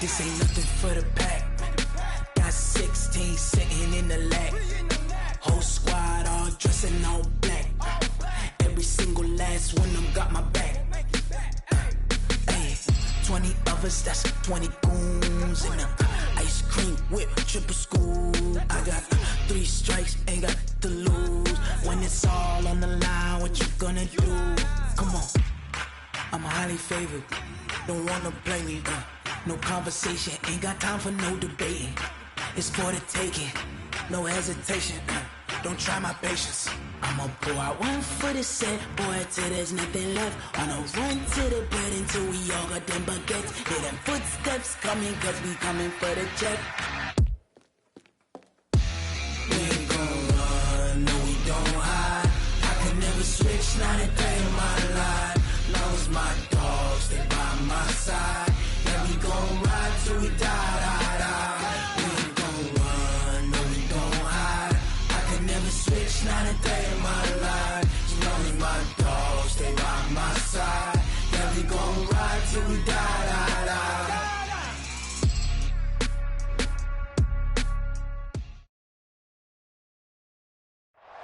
This ain't nothing for the pack. Got 16 sitting in the lag. Whole squad all dressing all black. Every single last one of them got my back. Hey, 20 of us, that's 20 goons in them. Ice cream whip, triple scoop. I got 3 strikes, ain't got to lose. When it's all on the line, what you gonna do? Come on, I'm highly favored. Don't wanna play me, no conversation, ain't got time for no debating. It's for the taking, no hesitation. Don't try my patience. I'ma pull out one for the set, boy, till there's nothing left. Wanna run to the bed until we all got them baguettes. Hear them footsteps coming, cause we coming for the check. We ain't gon' run, no we don't hide. I could never switch, not a day in my life. Long as my dogs stay by my side. Yeah, we gon' ride till we die, die, die. We ain't gon' run, no we don't hide. I could never switch, not a day in my life. As long as my dogs stay by my side. Yeah, we gon' ride till we die, die, die.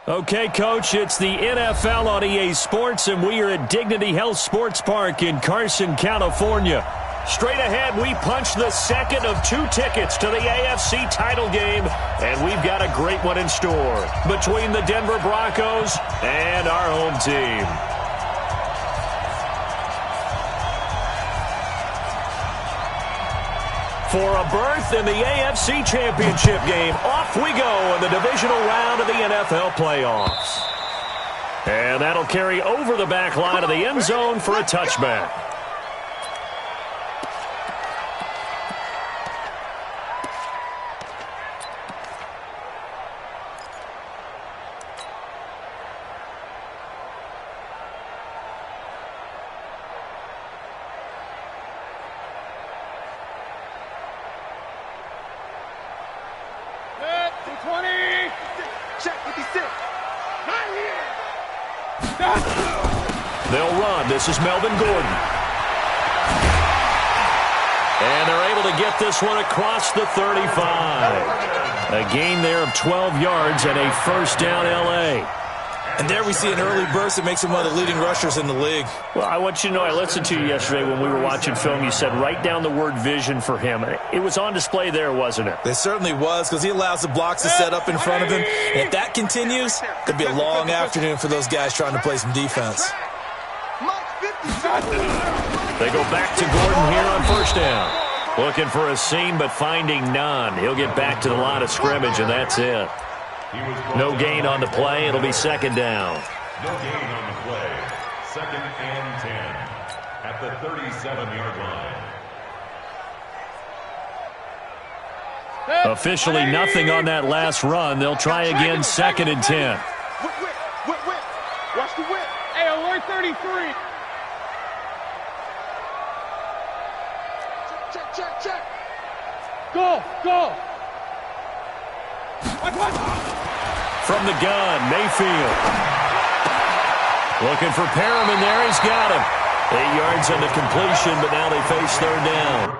Okay, Coach, it's the NFL on EA Sports, and we are at Dignity Health Sports Park in Carson, California. Straight ahead, we punch the second of 2 tickets to the AFC title game, and we've got a great one in store between the Denver Broncos and our home team. For a berth in the AFC Championship game, off we go in the divisional round of the NFL playoffs. And that'll carry over the back line of the end zone for a touchback. They'll run. This is Melvin Gordon. And they're able to get this one across the 35. A gain there of 12 yards and a first down L.A. And there we see an early burst that makes him one of the leading rushers in the league. Well, I want you to know, I listened to you yesterday when we were watching film. You said write down the word vision for him. It was on display there, wasn't it? It certainly was, because he allows the blocks to set up in front of him. And if that continues, it'll be a long afternoon for those guys trying to play some defense. They go back to Gordon here on first down. Looking for a seam, but finding none. He'll get back to the line of scrimmage, and that's it. No gain on the play. It'll be second down. No gain on the play. 2nd and 10 at the 37-yard line. Officially nothing on that last run. They'll try again, 2nd and 10. Watch the whip. Hey, alert 33. Check. Go. Watch. From the gun, Mayfield. Looking for Perriman there. He's got him. 8 yards on the completion, but now they face third down.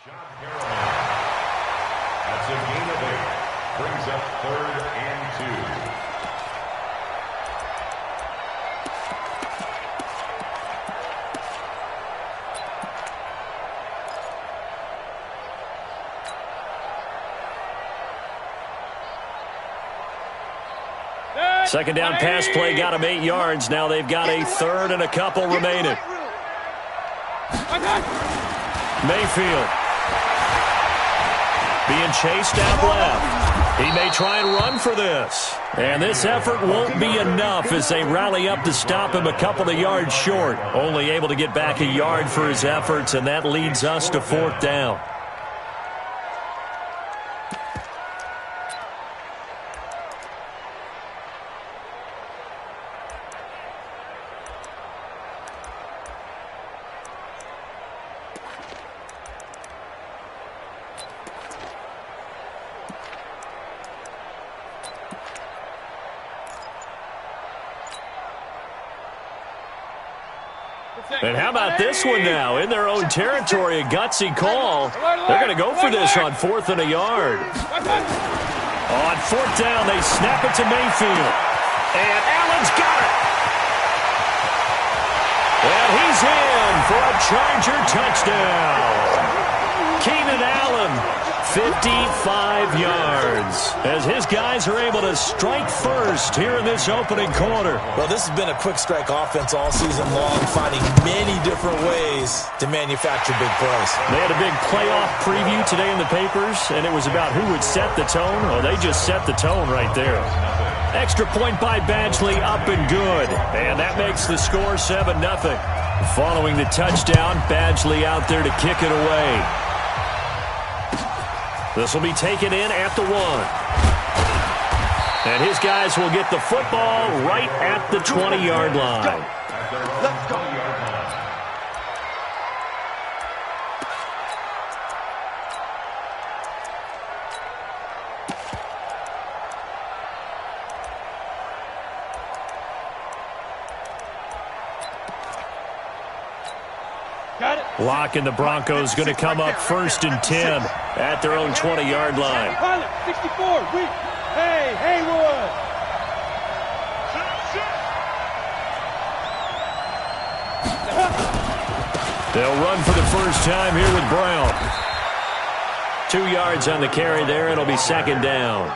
That's a gain of 8. Brings up 3rd and 2. Second down pass play got him 8 yards. Now they've got a 3rd and a couple remaining. Mayfield being chased out left. He may try and run for this. And this effort won't be enough as they rally up to stop him a couple of yards short. Only able to get back a yard for his efforts, and that leads us to 4th down. And how about this one now? In their own territory, a gutsy call. They're going to go for this on 4th and a yard. On 4th down, they snap it to Mayfield. And Allen's got it. And he's in for a Charger touchdown. Keenan Allen, 55 yards, as his guys are able to strike first here in this opening quarter. Well, this has been a quick strike offense all season long, finding many different ways to manufacture big plays. They had a big playoff preview today in the papers, and it was about who would set the tone. Oh, they just set the tone right there. Extra point by Badgley, up and good. And that makes the score 7-0. Following the touchdown, Badgley out there to kick it away. This will be taken in at the 1. And his guys will get the football right at the 20-yard line. Let's go. Locke and the Broncos going to come up 1st and 10 at their own 20-yard line. 64, hey, Haywood. They'll run for the first time here with Brown. 2 yards on the carry there. It'll be 2nd down.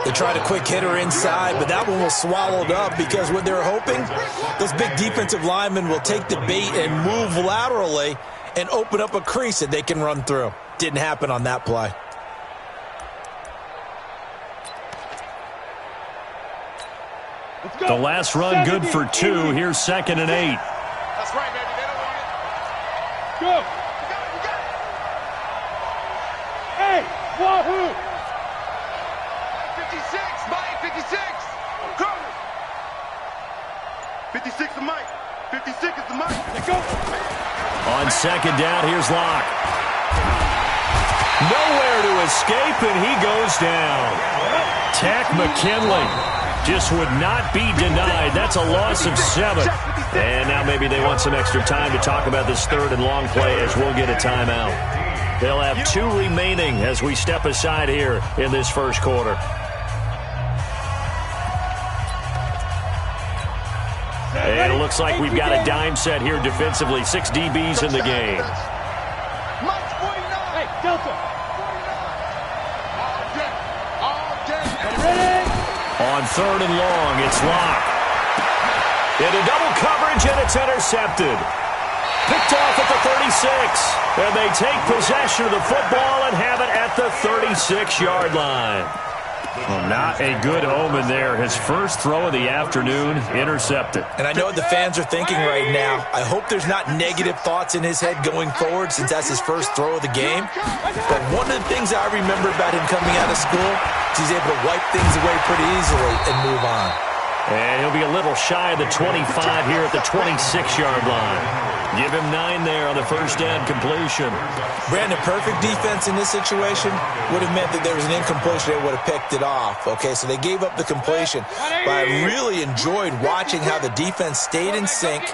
They tried a quick hitter inside, but that one was swallowed up because what they're hoping, those big defensive linemen will take the bait and move laterally and open up a crease that they can run through. Didn't happen on that play. The last run good for 2. Here's 2nd and 8. That's right, baby. They don't want it. Go. You got it. Hey, wahoo. 56, Mike, 56. I'm coming. 56 to Mike. 56 is the Mike. Let's go. On 2nd down, here's Locke. Nowhere to escape, and he goes down. Tack McKinley just would not be denied. That's a loss of 7. And now maybe they want some extra time to talk about this 3rd and long play as we'll get a timeout. They'll have 2 remaining as we step aside here in this first quarter. And it looks like we've got a dime set here defensively. 6 DBs in the game. Hey, Delta. On 3rd and long, it's Locke. Into double coverage, and it's intercepted. Picked off at the 36. And they take possession of the football and have it at the 36-yard line. Well, not a good omen there. His first throw of the afternoon intercepted. And I know what the fans are thinking right now. I hope there's not negative thoughts in his head going forward since that's his first throw of the game. But one of the things I remember about him coming out of school is he's able to wipe things away pretty easily and move on. And he'll be a little shy of the 25 here at the 26-yard line. Give him 9 there on the first down completion. Brandon, perfect defense in this situation would have meant that there was an incompletion. They would have picked it off. Okay, so they gave up the completion. But I really enjoyed watching how the defense stayed in sync,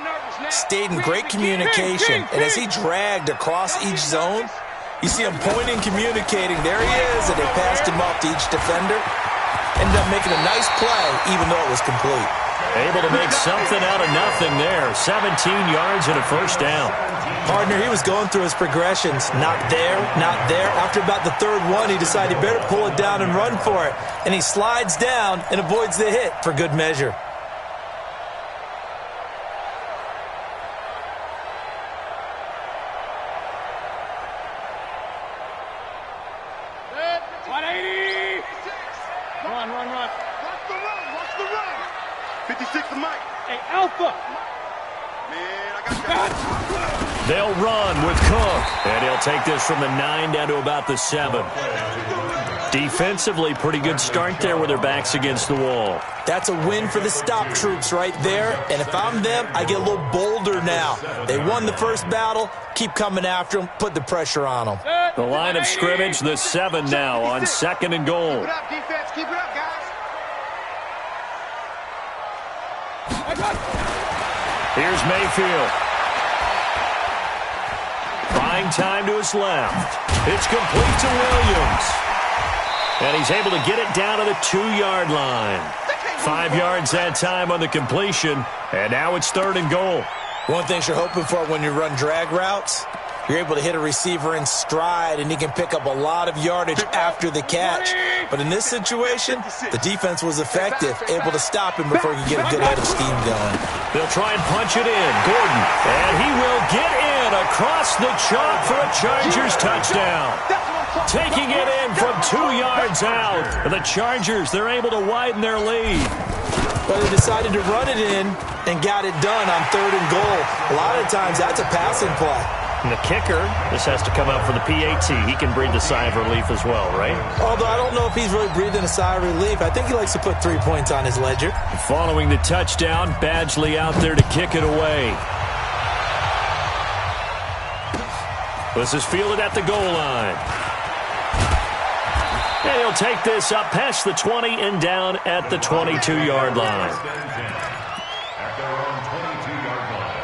stayed in great communication. And as he dragged across each zone, You see him pointing, communicating. There he is, and they passed him off to each defender. Ended up making a nice play, even though it was complete. Able to make something out of nothing there. 17 yards and a first down. Partner, he was going through his progressions. Not there, not there. After about the third one, he decided he better pull it down and run for it. And he slides down and avoids the hit for good measure. Run. Watch the run. 56 to Mike. Hey, Alpha. Man, I got you. They'll run with Cook, and he'll take this from the 9 down to about the 7. Defensively, pretty good start there with their backs against the wall. That's a win for the stop troops right there, and if I'm them, I get a little bolder now. They won the first battle, keep coming after them, put the pressure on them. The line of scrimmage, the 7 now on 2nd and goal. Keep it up, defense. Keep it up, guys. Here's Mayfield. Buying time to his left. It's complete to Williams. And he's able to get it down to the 2-yard line. 5 yards that time on the completion. And now it's 3rd and goal. One thing you're hoping for when you run drag routes, you're able to hit a receiver in stride, and he can pick up a lot of yardage after the catch. But in this situation, the defense was effective, able to stop him before he could get a good head of steam going. They'll try and punch it in. Gordon. And he will get in across the chalk for a Chargers touchdown. Taking it in from 2 yards out. And the Chargers, they're able to widen their lead. But they decided to run it in and got it done on 3rd and goal. A lot of times that's a passing play. And the kicker, this has to come out for the PAT. He can breathe a sigh of relief as well, right? Although I don't know if he's really breathing a sigh of relief. I think he likes to put 3 points on his ledger. Following the touchdown, Badgley out there to kick it away. This is fielded at the goal line. And he'll take this up past the 20 and down at the 22-yard line. At their own 22-yard line.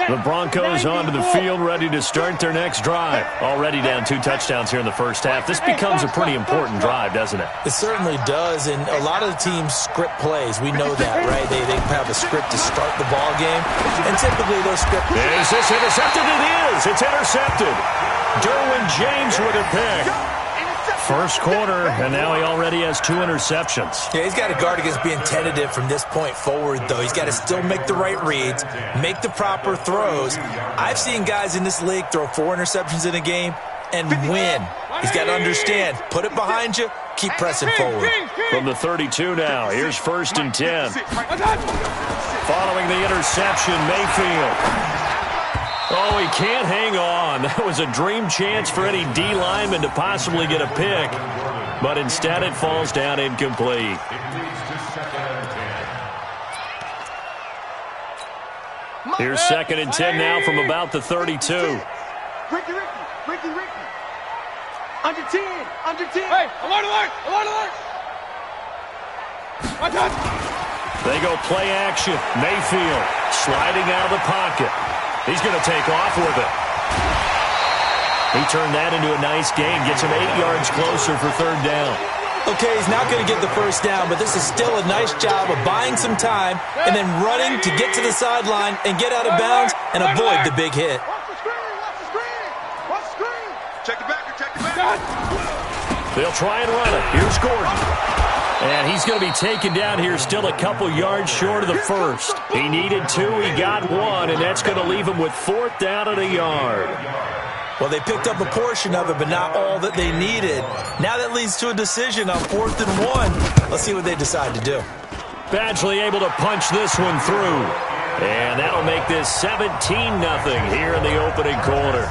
The Broncos onto the field, ready to start their next drive. Already down 2 touchdowns here in the first half. This becomes a pretty important drive, doesn't it? It certainly does, and a lot of the teams script plays. We know that, right? They have a script to start the ball game, and typically those scripts... Is this intercepted? It is! It's intercepted! Derwin James with a pick. First quarter, and now he already has 2 interceptions. Yeah, he's got to guard against being tentative from this point forward, though. He's got to still make the right reads, make the proper throws. I've seen guys in this league throw 4 interceptions in a game and win. He's got to understand, put it behind you, keep pressing forward. From the 32 now, here's 1st and 10. Following the interception, Mayfield. Oh, he can't hang on. That was a dream chance for any D lineman to possibly get a pick. But instead it falls down incomplete. Here's 2nd and 10 now from about the 32. Ricky. Under 10. Hey, alert. They go play action. Mayfield sliding out of the pocket. He's going to take off with it. He turned that into a nice gain. Gets him 8 yards closer for 3rd down. Okay, he's not going to get the first down, but this is still a nice job of buying some time and then running to get to the sideline and get out of bounds and avoid the big hit. Watch the screen. Check the back. They'll try and run it. Here's Gordon. And he's going to be taken down here still a couple yards short of the first. He needed 2, he got 1, and that's going to leave him with 4th down and a yard. Well, they picked up a portion of it, but not all that they needed. Now that leads to a decision on 4th and 1. Let's see what they decide to do. Badgley able to punch this one through. And that'll make this 17-0 here in the opening quarter.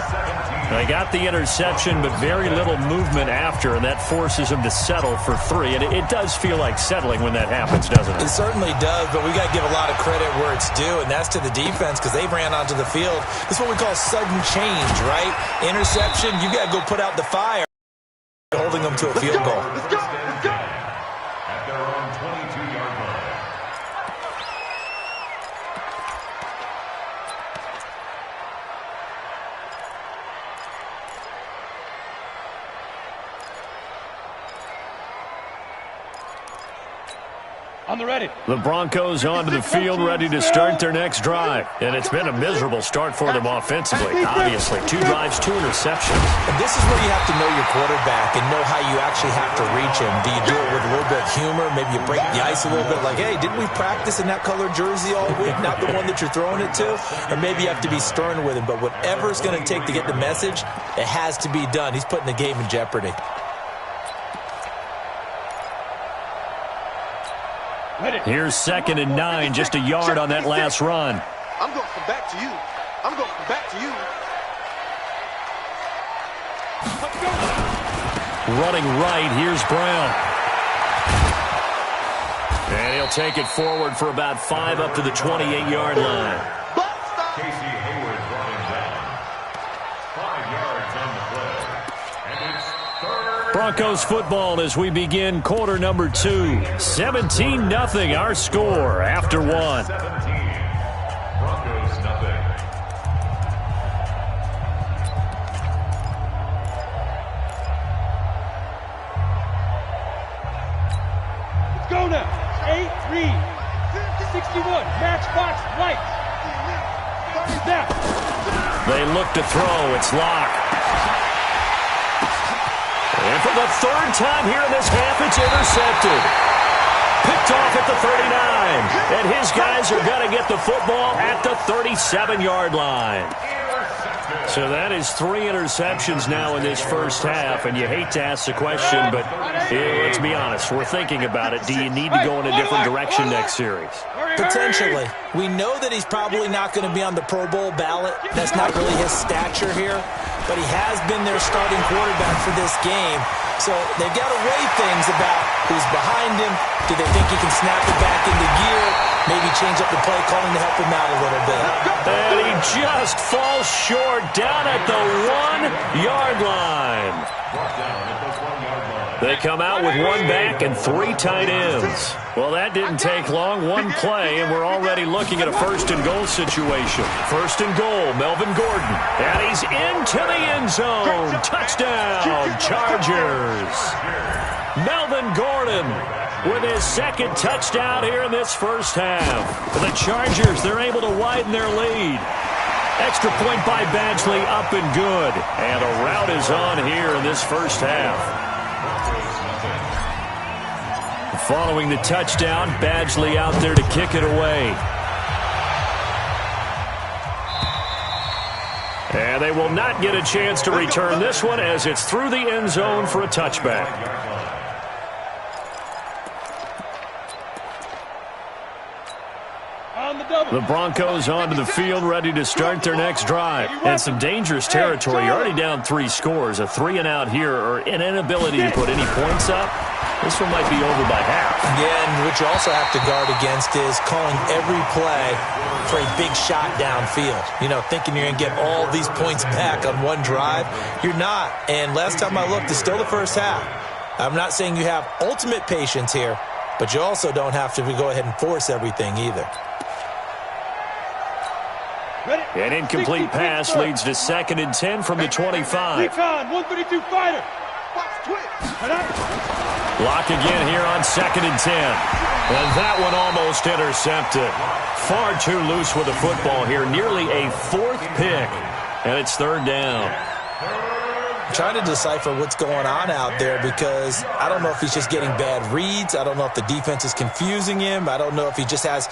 They got the interception, but very little movement after, and that forces him to settle for 3. And it does feel like settling when that happens, doesn't it? It certainly does, but we got to give a lot of credit where it's due, and that's to the defense because they ran onto the field. This is what we call sudden change, right? Interception, you got to go put out the fire, holding them to a field goal. Let's go. At their own 22-yard line. On the ready. The Broncos onto the field, ready to start their next drive. And it's been a miserable start for them offensively. Obviously, 2 drives, 2 interceptions. And this is where you have to know your quarterback and know how you actually have to reach him. Do you do it with a little bit of humor? Maybe you break the ice a little bit like, hey, didn't we practice in that colored jersey all week? Not the one that you're throwing it to? Or maybe you have to be stern with him. But whatever it's going to take to get the message, it has to be done. He's putting the game in jeopardy. Here's 2nd and 9, just a yard on that last run. I'm going to come back to you. I'm going to come back to you. Running right, here's Brown. And he'll take it forward for about 5 up to the 28-yard line. Casey Hayward brought him down. 5 yards on the play. And it's 3rd. Broncos football as we begin quarter number 2. 17-0 our score after 1. 17. Broncos nothing. Let's go now. 8, read. 61, matchbox, lights. Snap. They look to throw. It's Locke. And for the 3rd time here in this half, it's intercepted. Picked off at the 39. And his guys are going to get the football at the 37-yard line. So that is 3 interceptions now in this first half. And you hate to ask the question, but let's be honest. We're thinking about it. Do you need to go in a different direction next series? Potentially. We know that he's probably not going to be on the Pro Bowl ballot. That's not really his stature here. But he has been their starting quarterback for this game. So they've got to weigh things about who's behind him. Do they think he can snap it back into gear? Maybe change up the play calling to help him out a little bit. And he just falls short down at the 1-yard line. They come out with 1 back and 3 tight ends. Well, that didn't take long. 1 play, and we're already looking at a 1st and goal situation. 1st and goal, Melvin Gordon. And he's into the end zone. Touchdown, Chargers. Melvin Gordon with his 2nd touchdown here in this first half. For the Chargers, they're able to widen their lead. Extra point by Badgley, up and good. And a rout is on here in this first half. Following the touchdown, Badgley out there to kick it away. And they will not get a chance to return this one as it's through the end zone for a touchback. The Broncos onto the field, ready to start their next drive. And some dangerous territory. You're already down 3 scores. A 3-and-out here, or an inability to put any points up. This one might be over by half. Again, what you also have to guard against is calling every play for a big shot downfield. You know, thinking you're going to get all these points back on one drive. You're not. And last time I looked, it's still the first half. I'm not saying you have ultimate patience here, but you also don't have to go ahead and force everything either. An incomplete pass leads to 2nd and 10 from the 25. Recon, 132 fighter. Lock again here on 2nd and 10. And that one almost intercepted. Far too loose with the football here. Nearly a 4th pick. And it's 3rd down. I'm trying to decipher what's going on out there because I don't know if he's just getting bad reads. I don't know if the defense is confusing him. I don't know if he just has,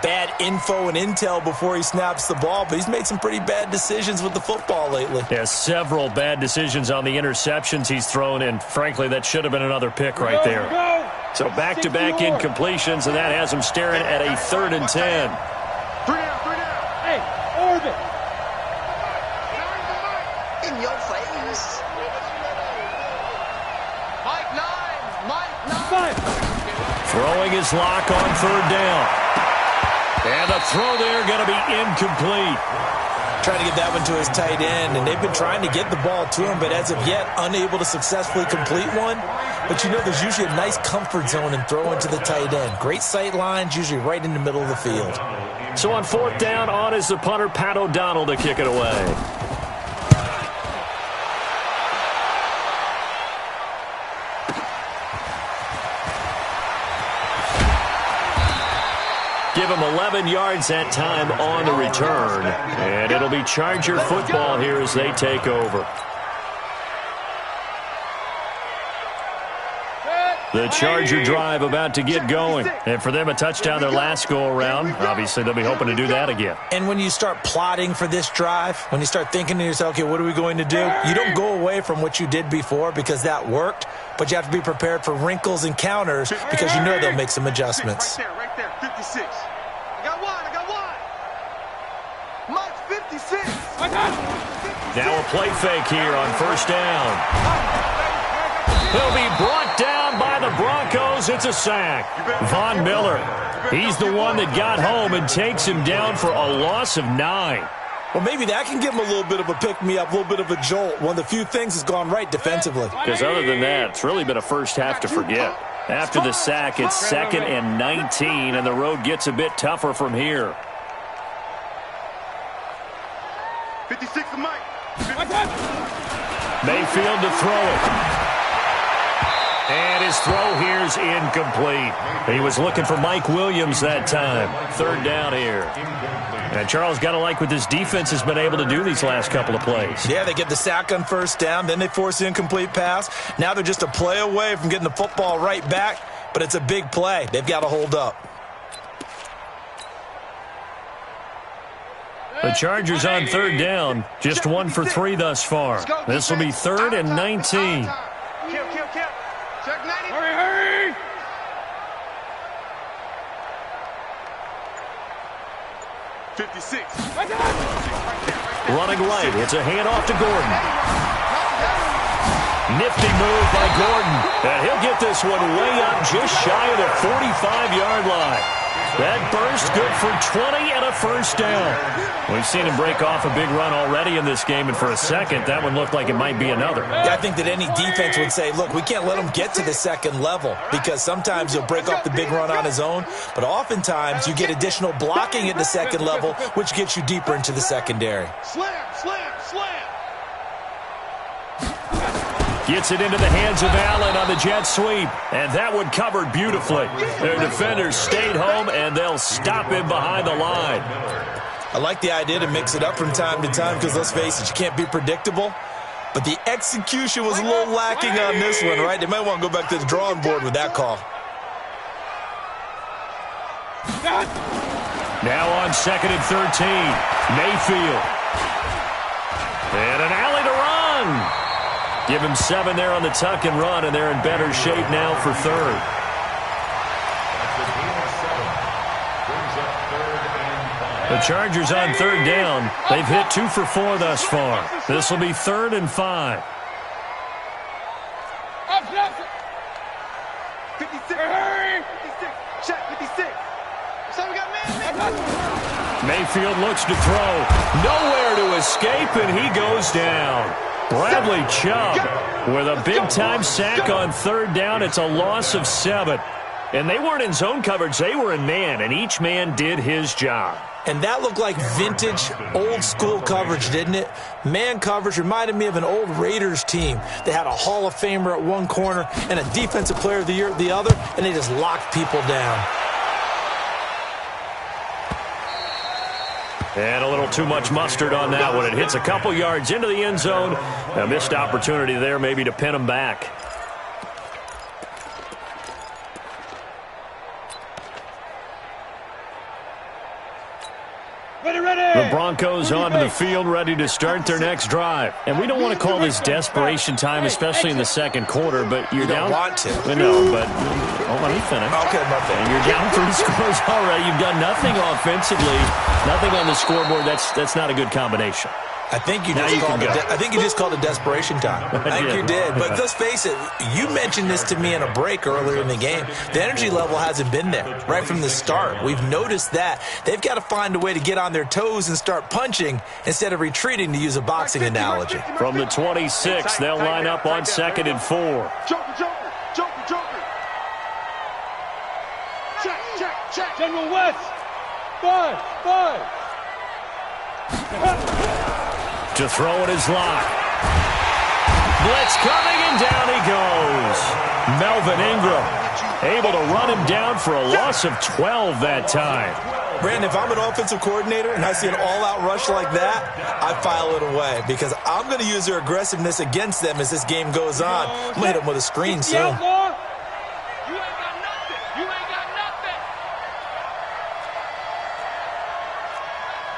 bad info and intel before he snaps the ball. But he's made some pretty bad decisions with the football lately. Yeah, several bad decisions on the interceptions he's thrown. And frankly, that should have been another pick right there. So back-to-back incompletions, and that has him staring at a 3rd and 10. 3 down. Hey, orbit. In your face. Mike 9. Throwing his Lock on 3rd down. And the throw there going to be incomplete. Trying to get that one to his tight end, and they've been trying to get the ball to him, but as of yet, unable to successfully complete one. But there's usually a nice comfort zone in throwing to the tight end. Great sight lines, usually right in the middle of the field. So on 4th down, on is the punter, Pat O'Donnell, to kick it away. Give him 11 yards that time on the return. And it'll be Charger football here as they take over. The Charger drive about to get going. And for them, a touchdown their last go-around. Obviously, they'll be hoping to do that again. And when you start plotting for this drive, when you start thinking to yourself, okay, what are we going to do? You don't go away from what you did before because that worked, but you have to be prepared for wrinkles and counters because you know they'll make some adjustments. Right there, 56. I got one. Mike's 56. Now a play fake here on first down. He'll be brought down by the Broncos. It's a sack. Von Miller, he's the one that got home and takes him down for a loss of 9. Well, maybe that can give him a little bit of a pick-me-up, a little bit of a jolt. One of the few things has gone right defensively. Because other than that, it's really been a first half to forget. After the sack, it's 2nd and 19, and the road gets a bit tougher from here. 56 to Mike. Mayfield to throw it. And his throw here's incomplete. He was looking for Mike Williams that time. 3rd down here. And Charles, got to like what this defense has been able to do these last couple of plays. Yeah, they get the sack on first down, then they force the incomplete pass. Now they're just a play away from getting the football right back, but it's a big play. They've got to hold up. The Chargers on 3rd down, just 1 for 3 thus far. This will be 3rd and 19. Kill. Check 90. Hurry! 56. Running right, it's a handoff to Gordon. Nifty move by Gordon. And he'll get this one way up just shy of the 45-yard line. That burst good for 20 and a first down. We've seen him break off a big run already in this game, and for a second, that one looked like it might be another. Yeah, I think that any defense would say, look, we can't let him get to the second level because sometimes he'll break off the big run on his own, but oftentimes you get additional blocking at the second level, which gets you deeper into the secondary. Slam. Gets it into the hands of Allen on the jet sweep, and that one covered beautifully. Their defenders stayed home, and they'll stop him behind the line. I like the idea to mix it up from time to time because, let's face it, you can't be predictable. But the execution was a little lacking on this one, right? They might want to go back to the drawing board with that call. Now on 2nd and 13, Mayfield. And an alley to run. Give him 7 there on the tuck and run, and they're in better shape now for 3rd. The Chargers on 3rd down. They've hit 2 for 4 thus far. This will be 3rd and 5. 56. Check 56. So we got man. Mayfield looks to throw. Nowhere to escape, and he goes down. Bradley Chubb with a big-time sack on 3rd down. It's a loss of 7. And they weren't in zone coverage. They were in man, and each man did his job. And that looked like vintage, old-school coverage, didn't it? Man coverage reminded me of an old Raiders team. They had a Hall of Famer at one corner and a Defensive Player of the Year at the other, and they just locked people down. And a little too much mustard on that one. It hits a couple yards into the end zone. A missed opportunity there maybe to pin him back. The Broncos onto the field, ready to start their next drive. And we don't want to call this desperation time, especially in the second quarter, but you're down. You don't want to. No, but let me finish. Okay, my bad. And you're down 3 scores already. You've done nothing offensively, nothing on the scoreboard. That's not a good combination. I think you just called it desperation time. I think you did. But let's face it, you mentioned this to me in a break earlier in the game. The energy level hasn't been there right from the start. We've noticed that. They've got to find a way to get on their toes and start punching instead of retreating, to use a boxing analogy. From the 26, they'll line up on 2nd and 4. Joker. Check. General West. 5. To throw it is locked. Blitz coming, and down he goes. Melvin Ingram. Able to run him down for a loss of 12 that time. Brandon, if I'm an offensive coordinator and I see an all-out rush like that, I file it away because I'm going to use their aggressiveness against them as this game goes on. I'm going to hit them with a screen soon. You ain't got nothing. You ain't got nothing.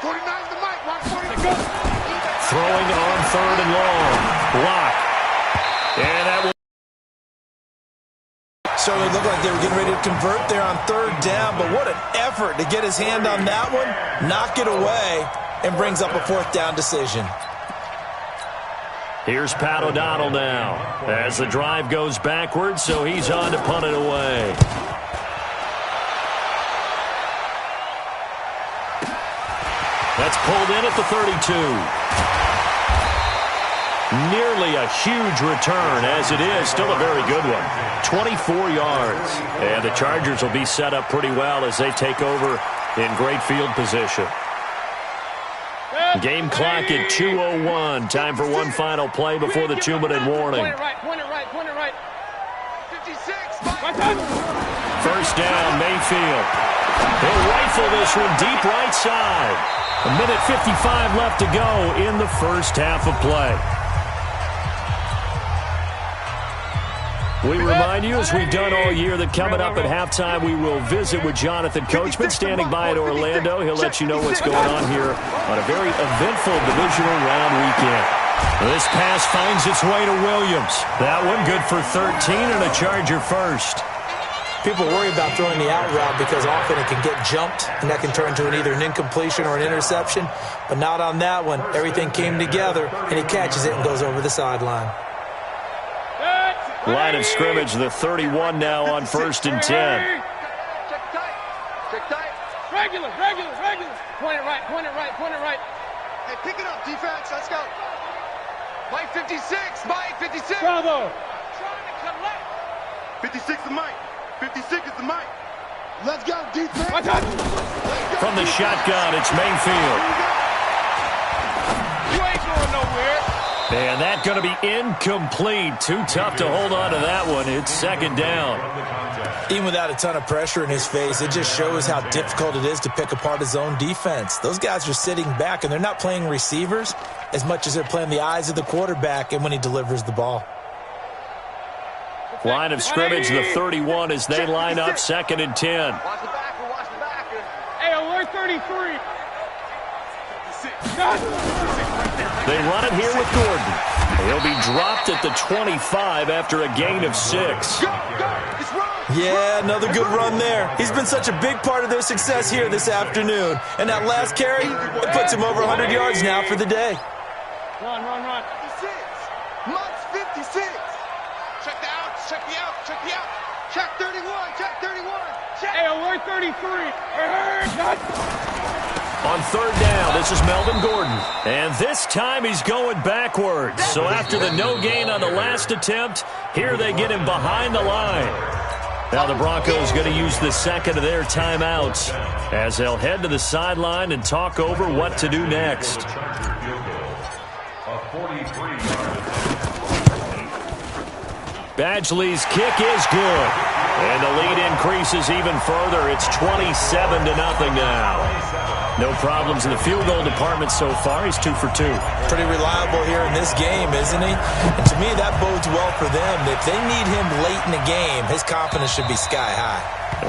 49's the mic. 140. Throwing on 3rd and long. Block. And that will. Certainly looked like they were getting ready to convert there on 3rd down, but what an effort to get his hand on that one, knock it away, and brings up a 4th down decision. Here's Pat O'Donnell now as the drive goes backwards, so he's on to punt it away. That's pulled in at the 32. Nearly a huge return, as it is. Still a very good one. 24 yards. And the Chargers will be set up pretty well as they take over in great field position. Game clock at 2:01. Time for one final play before the 2-minute warning. Point it right. 56. First down, Mayfield. He'll rifle this one deep right side. 1:55 left to go in the first half of play. We remind you, as we've done all year, that coming up at halftime, we will visit with Jonathan Coachman standing by at Orlando. He'll let you know what's going on here on a very eventful divisional round weekend. This pass finds its way to Williams. That one good for 13 and a Charger first. People worry about throwing the out route because often it can get jumped, and that can turn into either an incompletion or an interception. But not on that one. Everything came together, and he catches it and goes over the sideline. Line of scrimmage, the 31 now on 1st and 10. Check tight. Regular. Point it right. Hey, pick it up, defense. Let's go. Mike 56. Bravo. Trying to collect. 56 is Mike. 56 is the mic. Let's go, defense. From the shotgun, it's Mayfield. You ain't going nowhere. And that's going to be incomplete. Too tough to hold on to that one. It's 2nd down. Even without a ton of pressure in his face, it just shows how difficult it is to pick apart his own defense. Those guys are sitting back, and they're not playing receivers as much as they're playing the eyes of the quarterback and when he delivers the ball. Line of scrimmage, the 31 as they line up 2nd and 10. Watch the backer. Hey, alert 33. They run it here with Gordon. He'll be dropped at the 25 after a gain of 6. Yeah, another good run there. He's been such a big part of their success here this afternoon. And that last carry, it puts him over 100 yards now for the day. Run. 56. Mike's 56. Check the outs. Check the out. Check 31. Hey, alert 33. On 3rd down, this is Melvin Gordon. And this time he's going backwards. So after the no gain on the last attempt, here they get him behind the line. Now the Broncos going to use the second of their timeouts as they'll head to the sideline and talk over what to do next. Badgley's kick is good. And the lead increases even further. It's 27-0 now. No problems in the field goal department so far. He's 2 for 2. Pretty reliable here in this game, isn't he? And to me, that bodes well for them. If they need him late in the game, his confidence should be sky high.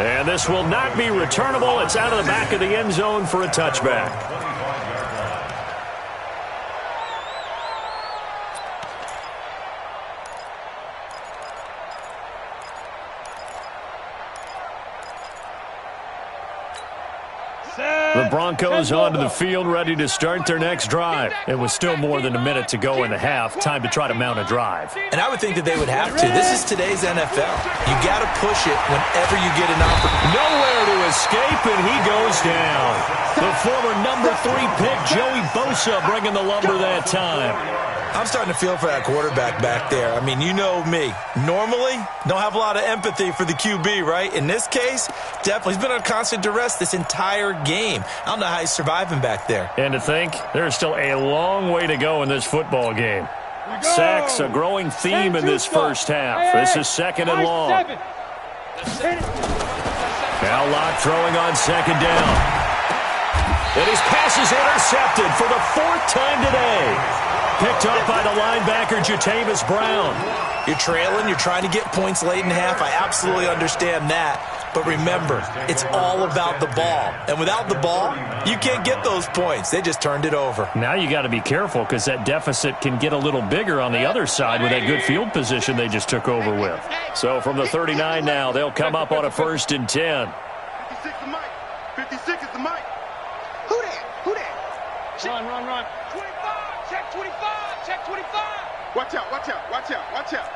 And this will not be returnable. It's out of the back of the end zone for a touchback. The Broncos onto the field, ready to start their next drive. It was still more than a minute to go in the half. Time to try to mount a drive. And I would think that they would have to. This is today's NFL. You got to push it whenever you get an opportunity. Nowhere to escape, and he goes down. The former number 3 pick, Joey Bosa, bringing the lumber that time. I'm starting to feel for that quarterback back there. I mean, you know me. Normally, don't have a lot of empathy for the QB, right? In this case, definitely. He's been on constant duress this entire game. I don't know how he's surviving back there. And to think, there's still a long way to go in this football game. Sacks, a growing theme in this first half. This is 2nd and long. Now Locke throwing on second down. And his pass is intercepted for the 4th time today. Picked up by the linebacker, Jatavis Brown. You're trailing. You're trying to get points late in half. I absolutely understand that. But remember, it's all about the ball. And without the ball, you can't get those points. They just turned it over. Now you got to be careful because that deficit can get a little bigger on the other side with that good field position they just took over with. So from the 39 now, they'll come up on a 1st and 10. 56 is Mike. 56 is the Mike. Who that? Who that? Run. 25. Check 25. Check 25. Watch out, watch out, watch out, watch out.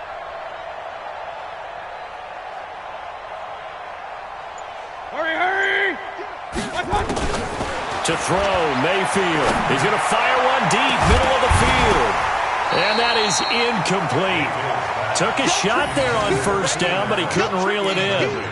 Hurry! To throw, Mayfield. He's going to fire one deep, middle of the field. And that is incomplete. Took a shot there on 1st down, but he couldn't reel it in.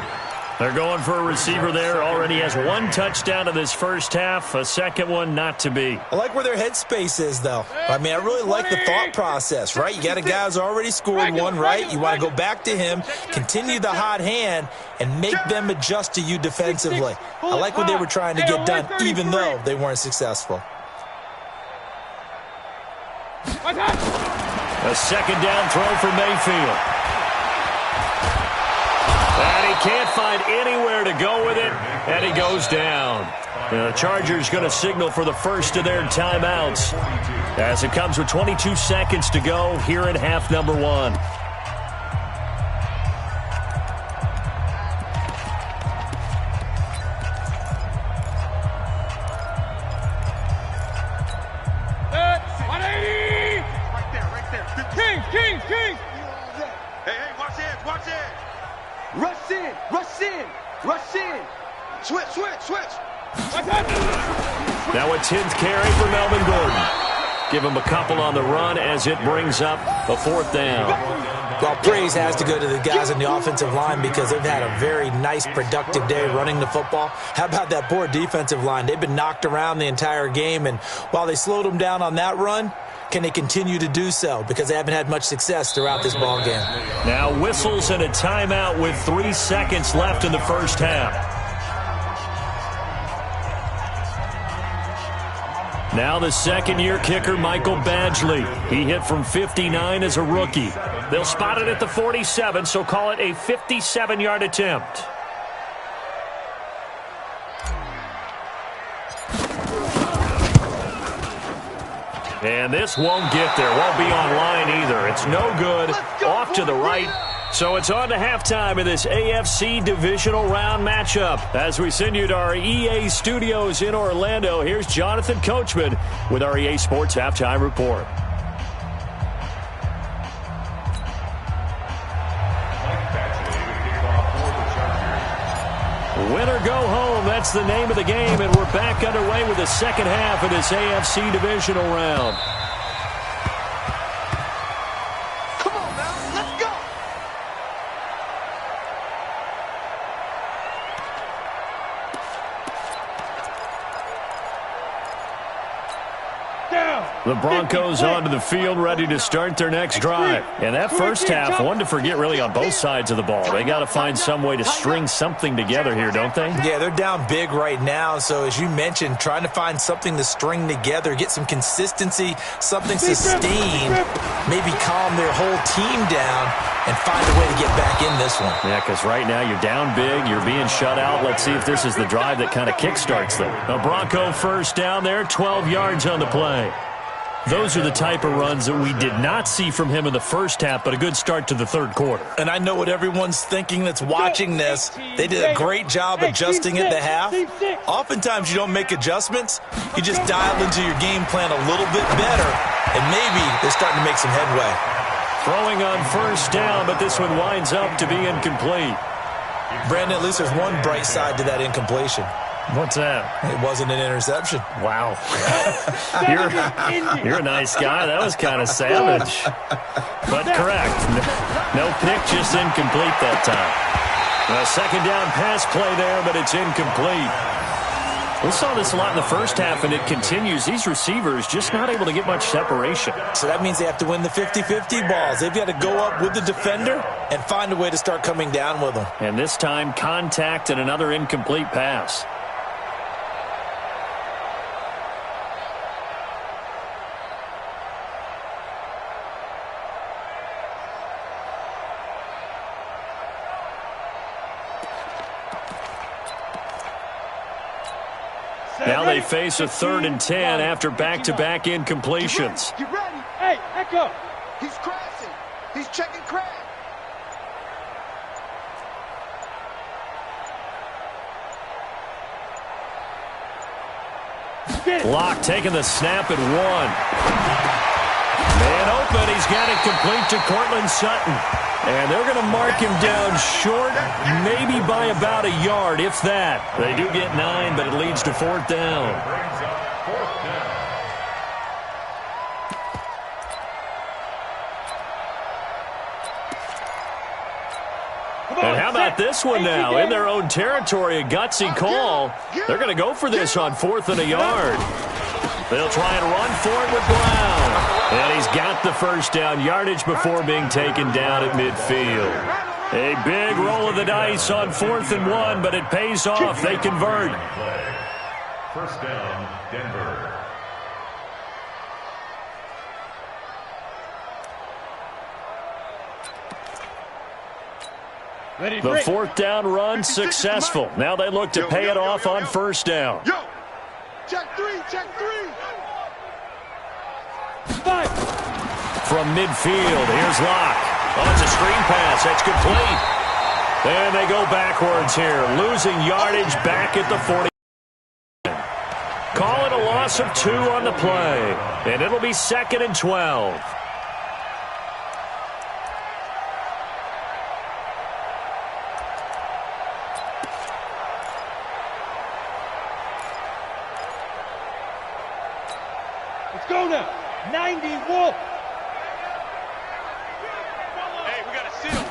They're going for a receiver there. Already has 1 touchdown in this 1st half. A 2nd one not to be. I like where their headspace is, though. I mean, I really like the thought process, right? You got a guy who's already scored one, right? You want to go back to him, continue the hot hand, and make them adjust to you defensively. I like what they were trying to get done, even though they weren't successful. A 2nd down throw for Mayfield. And he can't find anywhere to go with it, and he goes down. The Chargers going to signal for the 1st of their timeouts as it comes with 22 seconds to go here in half number 1. King! Hey, watch edge. Rush in. Switch. Now a 10th carry for Melvin Gordon. Give him a couple on the run as it brings up a 4th down. Well, praise has to go to the guys on the offensive line because they've had a very nice, productive day running the football. How about that poor defensive line? They've been knocked around the entire game, and while they slowed them down on that run, can they continue to do so? Because they haven't had much success throughout this ball game. Now whistles and a timeout with 3 seconds left in the 1st half. Now the 2nd-year kicker, Michael Badgley. He hit from 59 as a rookie. They'll spot it at the 47, so call it a 57-yard attempt. And this won't get there. Won't be online either. It's no good. Off to the right. So it's on to halftime of this AFC divisional round matchup. As we send you to our EA studios in Orlando, here's Jonathan Coachman with our EA Sports Halftime Report. Win or go home, that's the name of the game, and we're back underway with the 2nd half of this AFC divisional round. Come on now, let's go. The Broncos onto the field, ready to start their next drive. And that 1st half, one to forget really on both sides of the ball. They got to find some way to string something together here, don't they? Yeah, they're down big right now. So as you mentioned, trying to find something to string together, get some consistency, something sustained, maybe calm their whole team down and find a way to get back in this one. Yeah, because right now you're down big, you're being shut out. Let's see if this is the drive that kind of kickstarts them. A Bronco 1st down there, 12 yards on the play. Those are the type of runs that we did not see from him in the 1st half, but a good start to the 3rd quarter. And I know what everyone's thinking that's watching this. They did a great job adjusting at the half. Oftentimes you don't make adjustments. You just dial into your game plan a little bit better, and maybe they're starting to make some headway. Throwing on 1st down, but this one winds up to be incomplete. Brandon, at least there's one bright side to that incompletion. What's that? It wasn't an interception. Wow. You're a nice guy. That was kind of savage. But correct. No pick, just incomplete that time. A 2nd down pass play there, but it's incomplete. We saw this a lot in the first half, and it continues. These receivers just not able to get much separation. So that means they have to win the 50-50 balls. They've got to go up with the defender and find a way to start coming down with them. And this time, contact and another incomplete pass. Now they face a 3rd and 10 after back-to-back incompletions. Get ready. Hey, Echo. He's crashing. He's checking crash. Locke taking the snap at 1. Man open. He's got it complete to Cortland Sutton. And they're going to mark him down short, maybe by about a yard, if that. They do get 9, but it leads to 4th down. And how about this one now? In their own territory, a gutsy call. They're going to go for this on 4th and a yard. They'll try and run for it with Brown. And he's got the first down, yardage before being taken down at midfield. A big roll of the dice on 4th and 1, but it pays off. They convert. First down, Denver. The 4th down run successful. Now they look to pay it off on 1st down. Yo, check 3, check 3. From midfield, here's Locke. Oh, it's a screen pass. That's complete. And they go backwards here, losing yardage back at the 40. Call it a loss of 2 on the play. And it'll be 2nd and 12. Let's go now. 90 Wolf. Hey, we got a seal.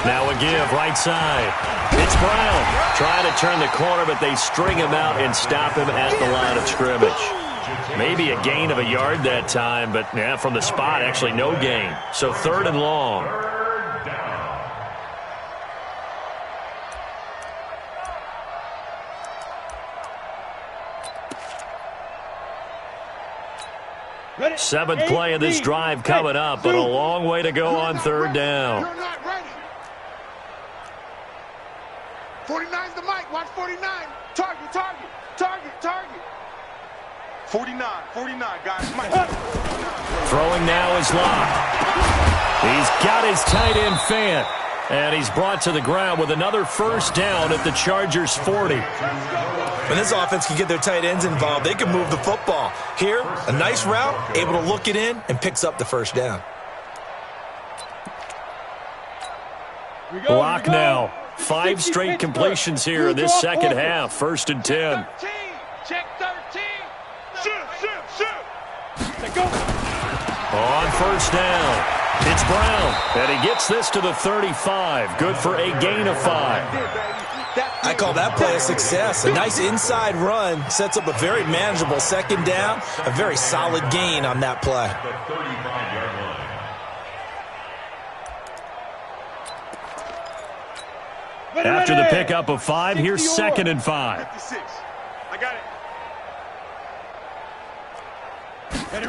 Now a give, right side. It's Brown. Trying to turn the corner, but they string him out and stop him at the line of scrimmage. Maybe a gain of a yard that time, but yeah, from the spot, actually no gain. So 3rd and long. Ready? 7th play of this drive coming up, but a long way to go on 3rd down. You're not ready. 49's the mic. Watch 49. Target, target, target, target. 49, 49, guys. Mike. Throwing now is Locke. He's got his tight end Fant. And he's brought to the ground with another first down at the Chargers' 40. When this offense can get their tight ends involved, they can move the football. Here, a nice route, able to look it in, and picks up the first down. Locke now. 5 straight completions here in this second half. 1st and 10. 13. Check 13. Shoot, shoot, shoot. On 1st down, it's Brown. And he gets this to the 35. Good for a gain of 5. I call that play a success. A nice inside run sets up a very manageable 2nd down. A very solid gain on that play. The 35-yard line. After the pickup of 5, here's 2nd and 5. 56. I got it. Ready?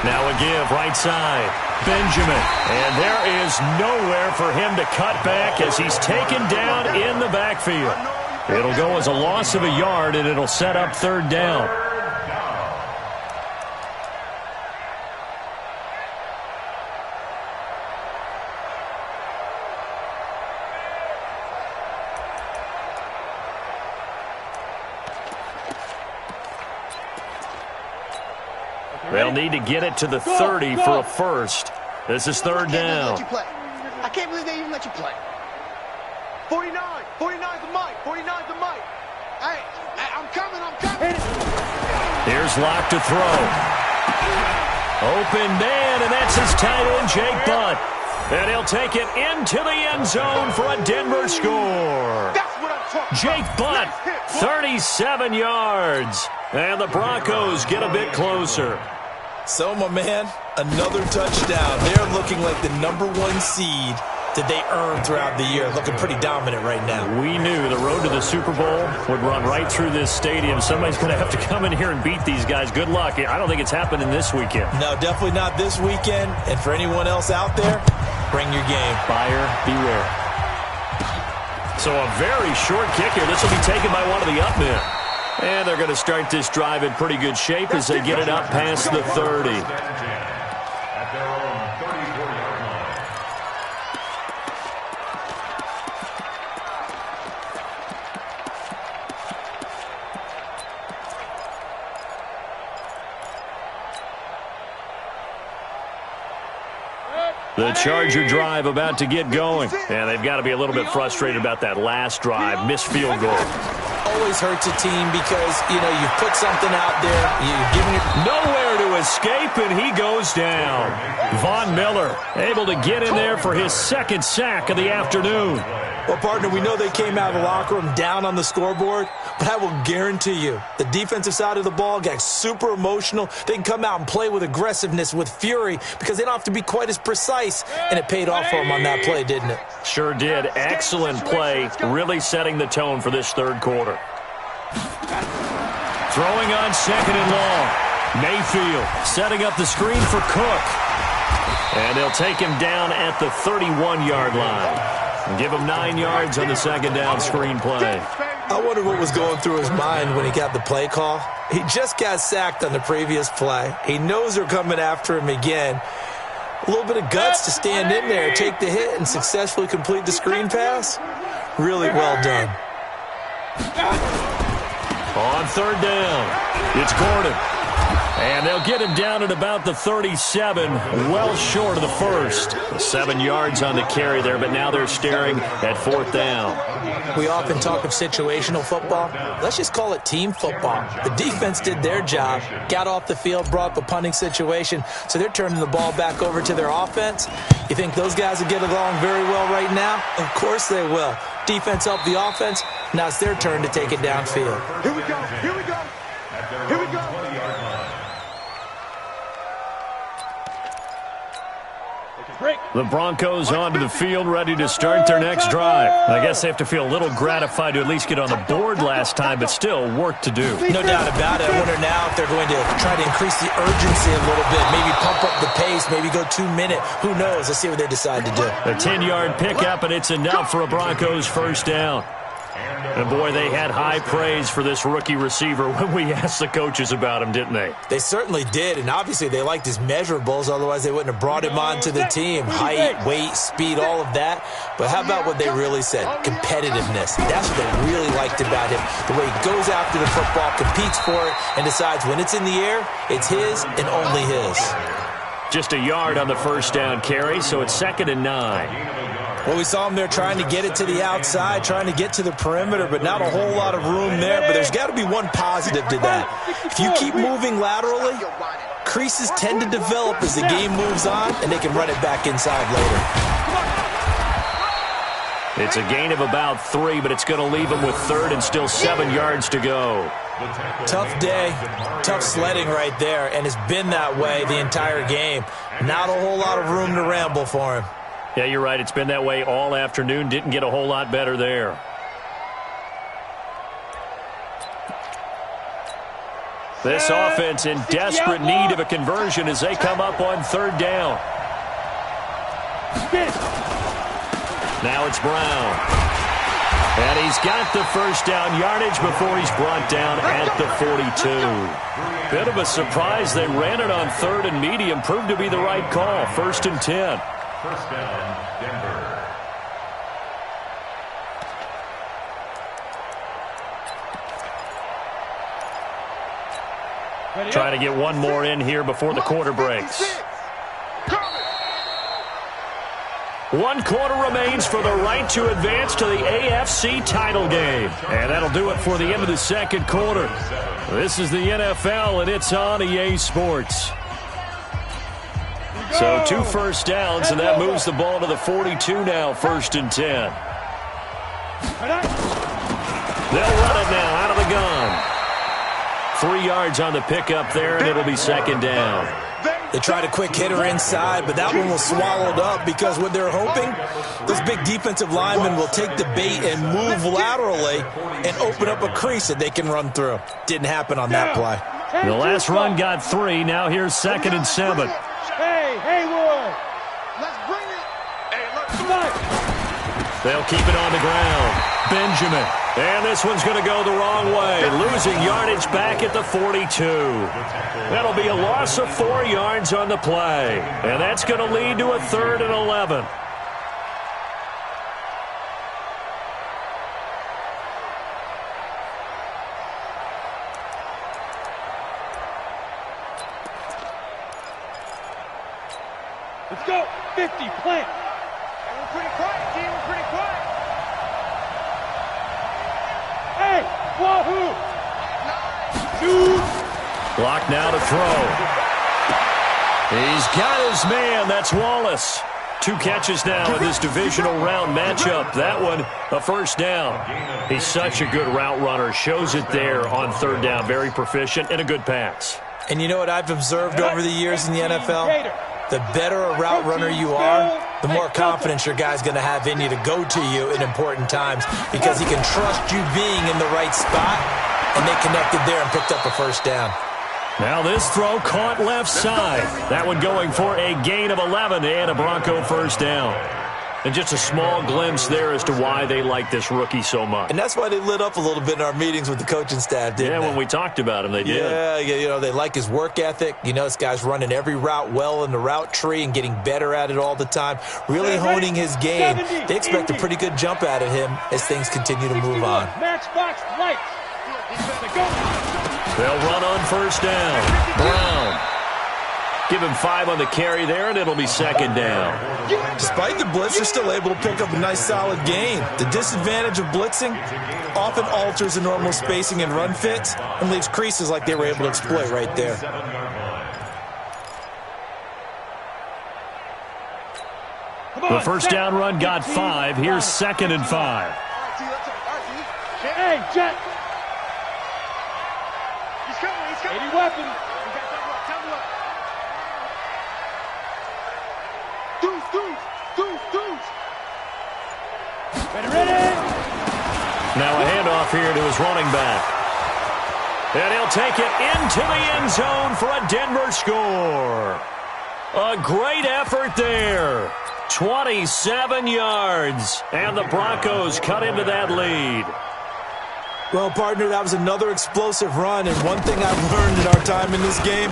Now a give, right side. Benjamin. And there is nowhere for him to cut back as he's taken down in the backfield. It'll go as a loss of a yard, and it'll set up 3rd down. They'll need to get it to the 30 for a first. This is 3rd down. I can't believe they even let you play. 49. 49's the mic. 49's the mic. Hey, I'm coming. Here's Locke to throw. Open man, and that's his tight end, Jake Butt. And he'll take it into the end zone for a Denver score. That's what I'm talking Jake about. Butt, Nice hit, boy. 37 yards. And the Broncos get a bit closer. So, my man, another touchdown. They're looking like the #1 seed that they earned throughout the year. Looking pretty dominant right now. We knew the road to the Super Bowl would run right through this stadium. Somebody's going to have to come in here and beat these guys. Good luck. I don't think it's happening this weekend. No, definitely not this weekend. And for anyone else out there, bring your game. Buyer beware. So a very short kick here. This will be taken by one of the up men. And they're going to start this drive in pretty good shape as they get it up past the 30. At their own 34-yard line. The Charger drive about to get going. And they've got to be a little bit frustrated about that last drive. Missed field goal. Always hurts a team because, you put something out there, you're giving it. Nowhere to escape, and he goes down. Von Miller able to get in there for his second sack of the afternoon. Well, partner, we know they came out of the locker room down on the scoreboard, but I will guarantee you the defensive side of the ball got super emotional. They can come out and play with aggressiveness, with fury, because they don't have to be quite as precise, and it paid off for them on that play, didn't it? Sure did. Excellent play, really setting the tone for this third quarter. Throwing on second and long. Mayfield setting up the screen for Cook. And they'll take him down at the 31-yard line. Give him 9 yards on the second down screen play. I wonder what was going through his mind when he got the play call. He just got sacked on the previous play. He knows they're coming after him again. A little bit of guts to stand in there, take the hit, and successfully complete the screen pass. Really well done. On third down, it's Gordon. And they'll get him down at about the 37, well short of the first. 7 yards on the carry there, but now they're staring at fourth down. We often talk of situational football. Let's just call it team football. The defense did their job, got off the field, brought up a punting situation, so they're turning the ball back over to their offense. You think those guys will get along very well right now? Of course they will. Defense helped the offense. Now it's their turn to take it downfield. Here we go. Here we go. Here we go. The Broncos onto the field, ready to start their next drive. I guess they have to feel a little gratified to at least get on the board last time, but still work to do. No doubt about it. I wonder now if they're going to try to increase the urgency a little bit, maybe pump up the pace, maybe go 2 minute. Who knows? Let's see what they decide to do. A 10-yard pickup, and it's enough for a Broncos first down. And, boy, they had high praise for this rookie receiver when we asked the coaches about him, didn't they? They certainly did, and obviously they liked his measurables. Otherwise, they wouldn't have brought him onto the team. Height, weight, speed, all of that. But how about what they really said? Competitiveness. That's what they really liked about him. The way he goes after the football, competes for it, and decides when it's in the air, it's his and only his. Just a yard on the first down carry, so it's 2nd and 9. Well, we saw him there trying to get it to the outside, trying to get to the perimeter, but not a whole lot of room there. But there's got to be one positive to that. If you keep moving laterally, creases tend to develop as the game moves on, and they can run it back inside later. It's a gain of about 3, but it's going to leave them with 3rd and still 7 yards to go. Tough day, tough sledding right there, and it's been that way the entire game. Not a whole lot of room to ramble for him. Yeah, you're right. It's been that way all afternoon. Didn't get a whole lot better there. This offense in desperate need of a conversion as they come up on third down. Now it's Brown. And he's got the first down yardage before he's brought down at the 42. Bit of a surprise. They ran it on 3rd and medium. Proved to be the right call. 1st and 10. First down, Denver. Trying to get one more in here before the quarter breaks. 1 quarter remains for the right to advance to the AFC title game. And that'll do it for the end of the second quarter. This is the NFL, and it's on EA Sports. So 2 first downs, and that moves the ball to the 42 now, 1st and 10. They'll run it now out of the gun. 3 yards on the pickup there, and it'll be 2nd down. They tried a quick hitter inside, but that one was swallowed up because what they're hoping, those big defensive linemen will take the bait and move laterally and open up a crease that they can run through. Didn't happen on that play. The last run got 3. Now here's 2nd and 7. Hey, Haywood. Let's bring it. Hey, look. They'll keep it on the ground. Benjamin. And this one's going to go the wrong way. Losing yardage back at the 42. That'll be a loss of 4 yards on the play. And that's going to lead to a 3rd and 11. Let's go. 50, plant. Hey, we're pretty quiet, team. We're pretty quiet. Hey, wahoo. Shoot. Block now to throw. He's got his man. That's Wallace. 2 catches now in this divisional round matchup. That one, a 1st down. He's such a good route runner. Shows it there on 3rd down. Very proficient and a good pass. And you know what I've observed over the years in the NFL? The better a route runner you are, the more confidence your guy's going to have in you to go to you in important times because he can trust you being in the right spot, and they connected there and picked up a 1st down. Now this throw caught left side. That one going for a gain of 11 and a Bronco 1st down. And just a small glimpse there as to why they like this rookie so much. And that's why they lit up a little bit in our meetings with the coaching staff, didn't they? Yeah, when we talked about him, they did. Yeah, you know, they like his work ethic. You know, this guy's running every route well in the route tree and getting better at it all the time, really honing his game. They expect a pretty good jump out of him as things continue to move on. Matchbox lights. They'll run on 1st down. Brown. Give him 5 on the carry there, and it'll be 2nd down. Despite the blitz, they're still able to pick up a nice, solid gain. The disadvantage of blitzing often alters the normal spacing and run fits and leaves creases like they were able to exploit right there. The 1st down run got 5. Here's 2nd and 5. Hey, Jet. He's coming. He's coming. 80 weapons. Double up. Deuce. Ready. Now a handoff here to his running back. And he'll take it into the end zone for a Denver score. A great effort there. 27 yards. And the Broncos cut into that lead. Well, partner, that was another explosive run. And one thing I've learned in our time in this game,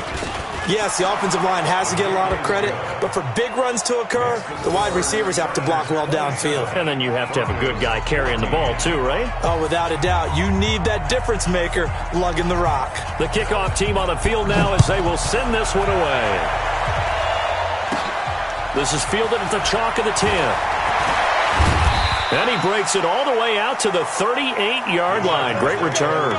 yes, the offensive line has to get a lot of credit, but for big runs to occur, the wide receivers have to block well downfield. And then you have to have a good guy carrying the ball too, right? Oh, without a doubt. You need that difference maker lugging the rock. The kickoff team on the field now as they will send this one away. This is fielded at the chalk of the 10. And he breaks it all the way out to the 38-yard line. Great return.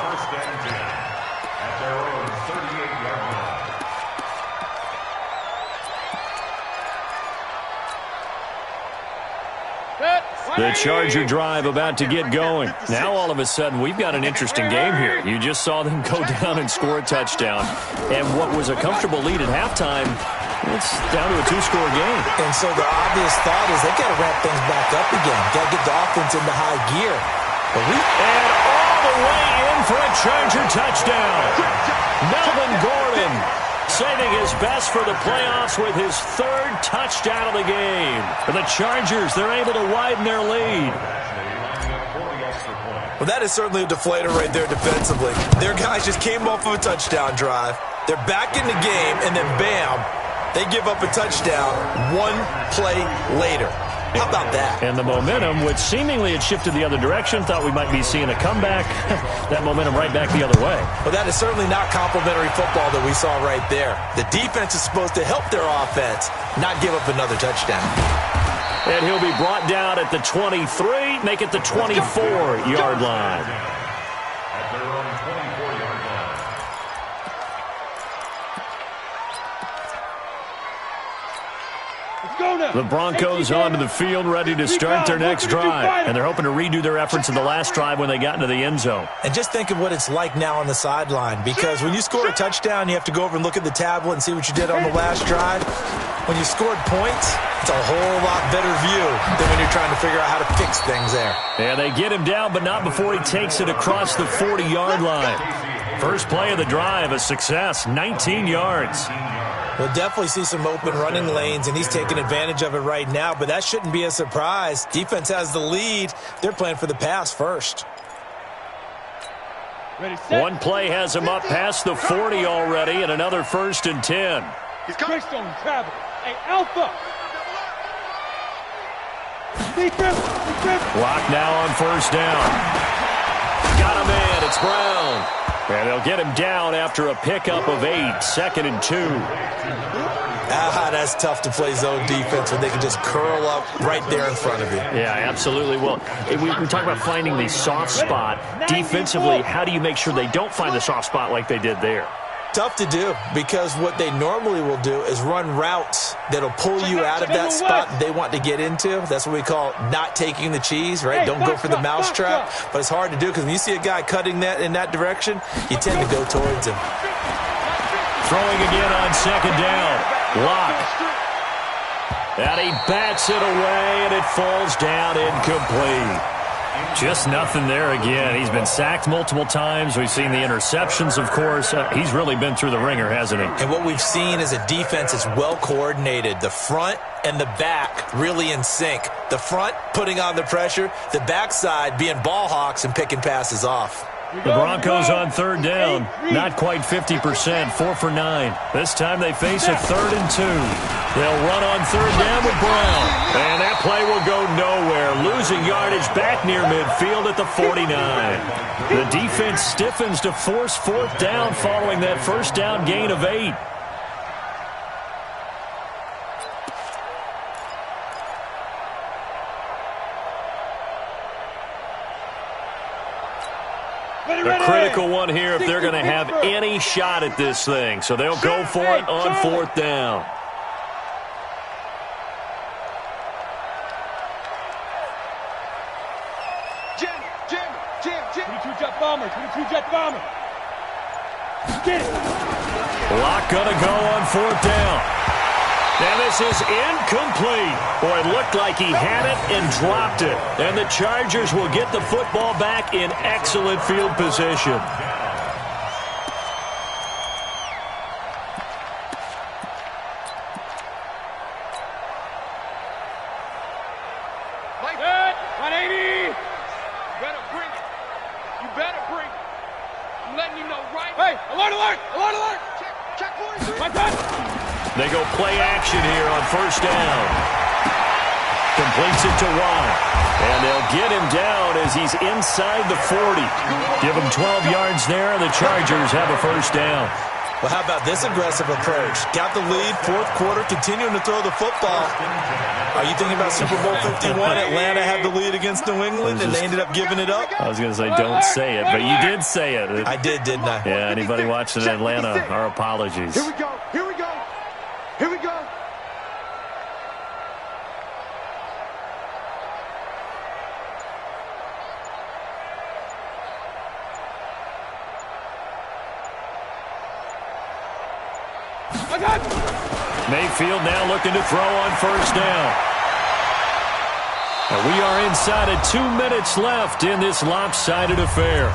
The Charger drive about to get going. Now all of a sudden we've got an interesting game here. You just saw them go down and score a touchdown. And what was a comfortable lead at halftime, it's down to a 2-score game. And so the obvious thought is they've got to ramp things back up again. Got to get the offense into high gear. And all the way in for a Charger touchdown. Melvin Gordon saving his best for the playoffs with his 3rd touchdown of the game. For the Chargers, they're able to widen their lead. Well, that is certainly a deflator right there defensively. Their guys just came off of a touchdown drive. They're back in the game, and then bam, they give up a touchdown 1 play later. How about that? And the momentum, which seemingly had shifted the other direction, thought we might be seeing a comeback. That momentum right back the other way. Well, that is certainly not complimentary football that we saw right there. The defense is supposed to help their offense, not give up another touchdown. And he'll be brought down at the 23, make it the 24-yard line. At their own 24-yard line. The Broncos onto the field ready to start their next drive. And they're hoping to redo their efforts in the last drive when they got into the end zone. And just think of what it's like now on the sideline, because when you score a touchdown, you have to go over and look at the tablet and see what you did on the last drive. When you scored points, it's a whole lot better view than when you're trying to figure out how to fix things there. Yeah, they get him down, but not before he takes it across the 40-yard line. First play of the drive, a success, 19 yards. We'll definitely see some open running lanes, and he's taking advantage of it right now, but that shouldn't be a surprise. Defense has the lead. They're playing for the pass first. Ready, set. One play has him up past the 40 already, and another 1st and 10. Greystone travel. Hey, Alpha. Defense. Block now on 1st down. Got him in. It's Brown. And they'll get him down after a pickup of 8, 2nd and 2. That's tough to play zone defense when they can just curl up right there in front of you. Yeah, absolutely. Well, we talk about finding the soft spot. Defensively, how do you make sure they don't find the soft spot like they did there? Tough to do, because what they normally will do is run routes that'll pull you out of that spot they want to get into. That's what we call not taking the cheese, right? Don't go for the mousetrap. But it's hard to do, because when you see a guy cutting that in that direction, you tend to go towards him. Throwing again on 2nd down. Lock. And he bats it away, and it falls down incomplete. Just nothing there again. He's been sacked multiple times. We've seen the interceptions, of course. He's really been through the ringer, hasn't he? And what we've seen is a defense that's well coordinated. The front and the back really in sync. The front putting on the pressure, the backside being ball hawks and picking passes off. The Broncos on 3rd down. Not quite 50%, 4 for 9. This time they face a 3rd and 2. They'll run on 3rd down with Brown. And that play will go nowhere. Losing yardage back near midfield at the 49. The defense stiffens to force 4th down following that 1st down gain of 8. A critical one here if they're going to have any shot at this thing. So they'll go for it on 4th down. Jam. 22 jet bomber. Get it. Lock going to go on 4th down. And this is incomplete. Boy, it looked like he had it and dropped it. And the Chargers will get the football back in excellent field position. Good. 180. You better bring it. I'm letting you know right. Hey, alert. Check 43. My touch. They go play action here on 1st down. Completes it to Watt. And they'll get him down as he's inside the 40. Give him 12 yards there, and the Chargers have a 1st down. Well, how about this aggressive approach? Got the lead, 4th quarter, continuing to throw the football. Are you thinking about Super Bowl 51? Atlanta had the lead against New England, and they ended up giving it up? I was going to say, don't say it, but you did say it. I did, didn't I? Yeah, anybody watching in Atlanta, our apologies. Here we go. Mayfield now looking to throw on 1st down. And we are inside of 2 minutes left in this lopsided affair.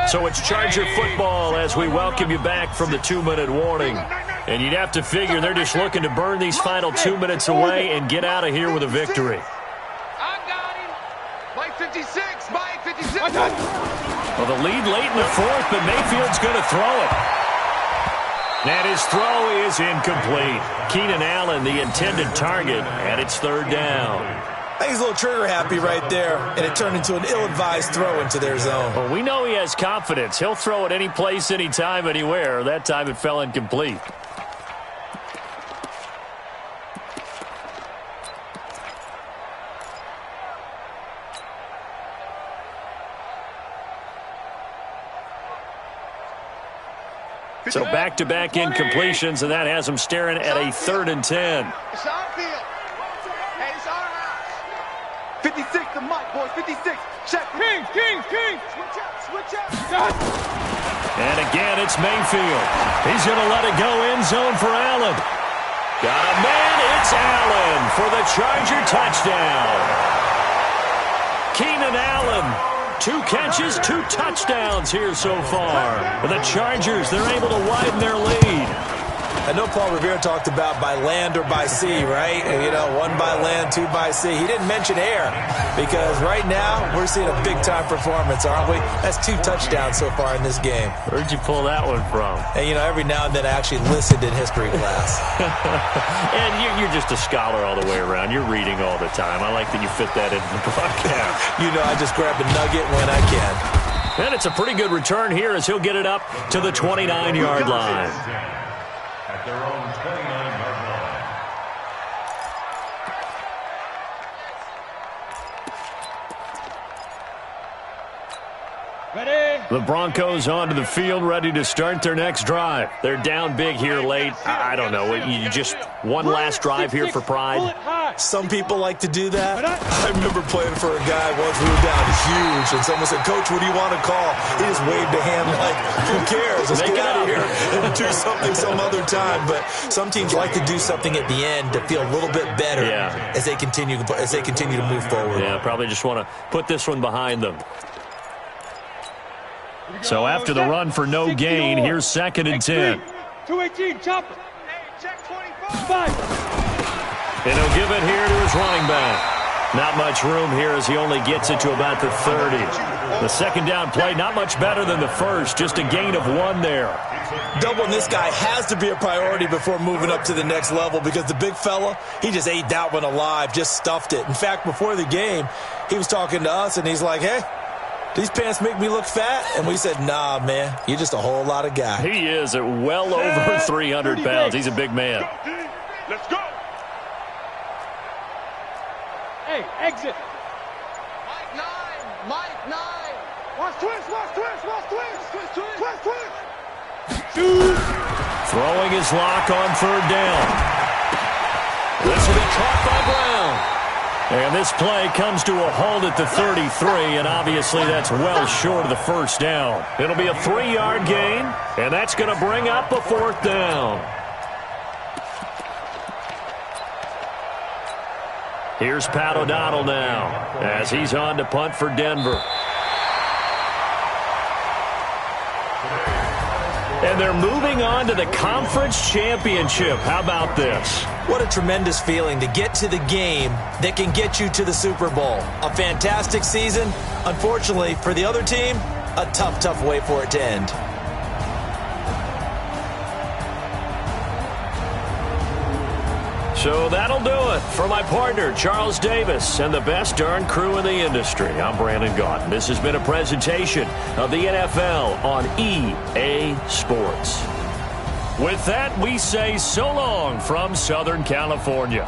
So it's Charger football as we welcome you back from the 2-minute warning. And you'd have to figure they're just looking to burn these final 2 minutes away and get out of here with a victory. I got him. Mike 56. Well, the lead late in the 4th, but Mayfield's going to throw it. And his throw is incomplete. Keenan Allen, the intended target, and it's 3rd down. I think he's a little trigger happy right there, and it turned into an ill-advised throw into their zone. Well, we know he has confidence. He'll throw it any place, anytime, anywhere. That time it fell incomplete. So back-to-back incompletions, and that has them staring at a 3rd and 10. It's our field. Hey, it's our house. 56 to Mike, boys. 56. Check. Kings. Switch out. And again, it's Mayfield. He's going to let it go end zone for Allen. Got a man. It's Allen for the Charger touchdown. Keenan Allen. 2 catches, 2 touchdowns here so far. For the Chargers, they're able to widen their lead. I know Paul Revere talked about by land or by sea, right? You know, 1 by land, 2 by sea. He didn't mention air because right now we're seeing a big-time performance, aren't we? That's 2 touchdowns so far in this game. Where'd you pull that one from? And, you know, every now and then I actually listened in history class. And you're just a scholar all the way around. You're reading all the time. I like that you fit that into the broadcast. You know, I just grab a nugget when I can. And it's a pretty good return here as he'll get it up to the 29-yard line. At their own 29-yard line. Ready? The Broncos onto the field, ready to start their next drive. They're down big here late. I don't know. You just one last drive here for pride. Some people like to do that. I remember playing for a guy once. We were down huge, and someone said, "Coach, what do you want to call?" He just waved a hand like, "Who cares? Let's get out of here and do something some other time." But some teams like to do something at the end to feel a little bit better as they continue to move forward. Yeah, probably just want to put this one behind them. So after the run for no gain, here's 2nd and 10. 218, chopper. Hey, check 25. And he'll give it here to his running back. Not much room here as he only gets it to about the 30. The 2nd down play, not much better than the first, just a gain of 1 there. Doubling this guy has to be a priority before moving up to the next level because the big fella, he just ate that one alive, just stuffed it. In fact, before the game, he was talking to us, and he's like, "Hey, these pants make me look fat?" And we said, "Nah, man, you're just a whole lot of guy." He is at well over 300 pounds. He's a big man. Let's go. Hey, exit. Mike 9. Watch twist. Throwing his lock on 3rd down. This will be caught by Brown. And this play comes to a halt at the 33, and obviously that's well short of the 1st down. It'll be a 3-yard gain, and that's going to bring up a 4th down. Here's Pat O'Donnell now as he's on to punt for Denver. And they're moving on to the conference championship. How about this? What a tremendous feeling to get to the game that can get you to the Super Bowl. A fantastic season. Unfortunately, for the other team, a tough way for it to end. So that'll do it for my partner, Charles Davis, and the best darn crew in the industry. I'm Brandon Gaunt. This has been a presentation of the NFL on EA Sports. With that, we say so long from Southern California.